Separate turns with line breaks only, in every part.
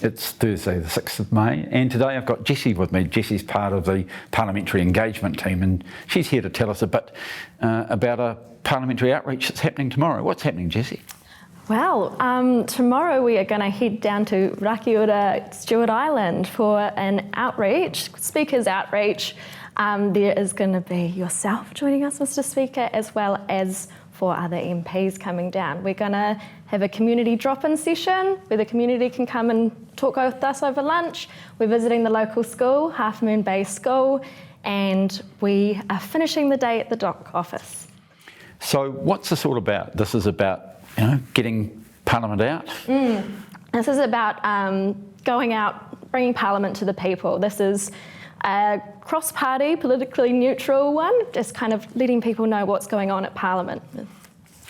It's Thursday the 6th of May, and today I've got Jessie with me. Jessie's part of the parliamentary engagement team, and she's here to tell us a bit about a parliamentary outreach that's happening tomorrow. What's happening, Jessie?
Well, tomorrow we are going to head down to Rakiura, Stewart Island for an outreach, speakers outreach. There is going to be yourself joining us, Mr. Speaker, as well as 4 other MPs coming down. We're going to have a community drop-in session where the community can come and talk with us over lunch. We're visiting the local school, Half Moon Bay School, and we are finishing the day at the dock office.
So what's this all about? This is about, getting Parliament out?
This is about going out, bringing Parliament to the people. This is a cross-party, politically neutral one, just kind of letting people know what's going on at Parliament.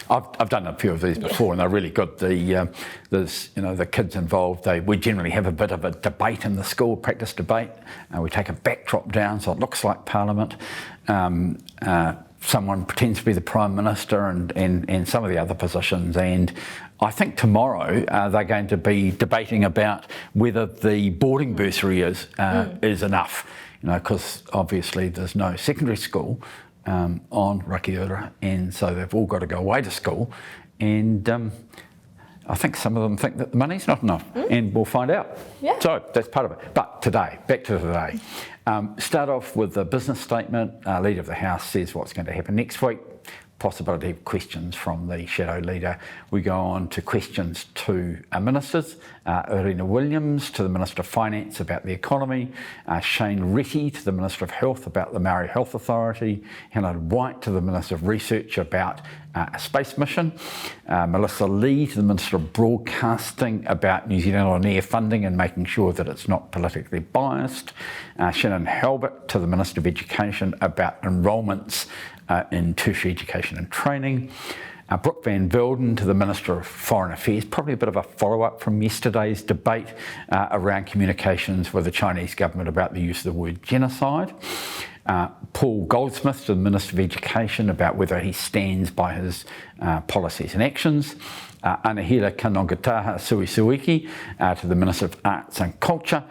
I've done a few of these before, and they're really good. There's the kids involved. We generally have a bit of a debate in the school, practice debate. We take a backdrop down so it looks like Parliament. Someone pretends to be the Prime Minister and some of the other positions. And I think tomorrow they're going to be debating about whether the boarding bursary is enough. Because obviously there's no secondary school on Rakiura, and so they've all got to go away to school. And I think some of them think that the money's not enough, and we'll find out.
Yeah.
So that's part of it. But today, back to today. Start off with the business statement. Leader of the House says what's going to happen next week. Possibility of questions from the Shadow Leader. We go on to questions to ministers. Irina Williams to the Minister of Finance about the economy. Shane Retty to the Minister of Health about the Maori Health Authority. Hannah White to the Minister of Research about a space mission. Melissa Lee to the Minister of Broadcasting about New Zealand on air funding and making sure that it's not politically biased. Shannon Halbert to the Minister of Education about enrolments in tertiary education and training. Brooke Van Velden to the Minister of Foreign Affairs, probably a bit of a follow-up from yesterday's debate around communications with the Chinese government about the use of the word genocide. Paul Goldsmith to the Minister of Education about whether he stands by his policies and actions. Anahila Kanongataha Suisuiki to the Minister of Arts and Culture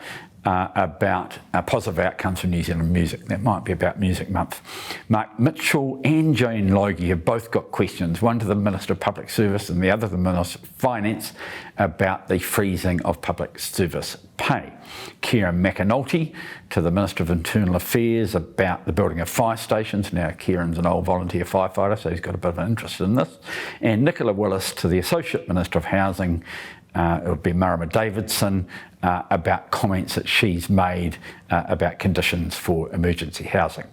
about positive outcomes for New Zealand music. That might be about Music Month. Mark Mitchell and Jane Logie have both got questions, one to the Minister of Public Service and the other to the Minister of Finance about the freezing of public service pay. Kieran McAnulty to the Minister of Internal Affairs about the building of fire stations. Now Kieran's an old volunteer firefighter, so he's got a bit of an interest in this. And Nicola Willis to the Associate Minister of Housing. It would be Marama Davidson about comments that she's made about conditions for emergency housing.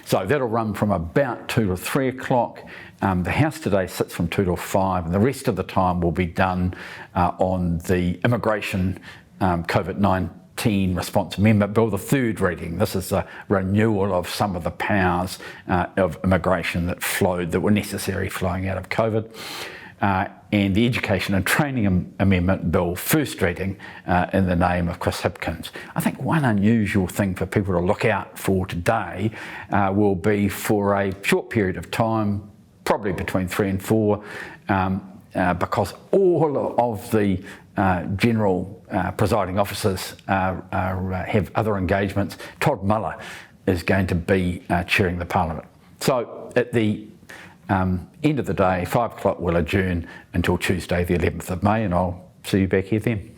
So that'll run from about 2 to 3 o'clock. The House today sits from 2 to 5, and the rest of the time will be done on the immigration COVID-19 Response Amendment Bill, the third reading. This is a renewal of some of the powers of immigration that were necessary flowing out of COVID. And the Education and Training Amendment Bill, first reading in the name of Chris Hipkins. I think one unusual thing for people to look out for today will be for a short period of time, probably between 3 and 4, because all of the general presiding officers have other engagements. Todd Muller is going to be chairing the Parliament. So at the end of the day, 5 o'clock will adjourn until Tuesday the 11th of May, and I'll see you back here then.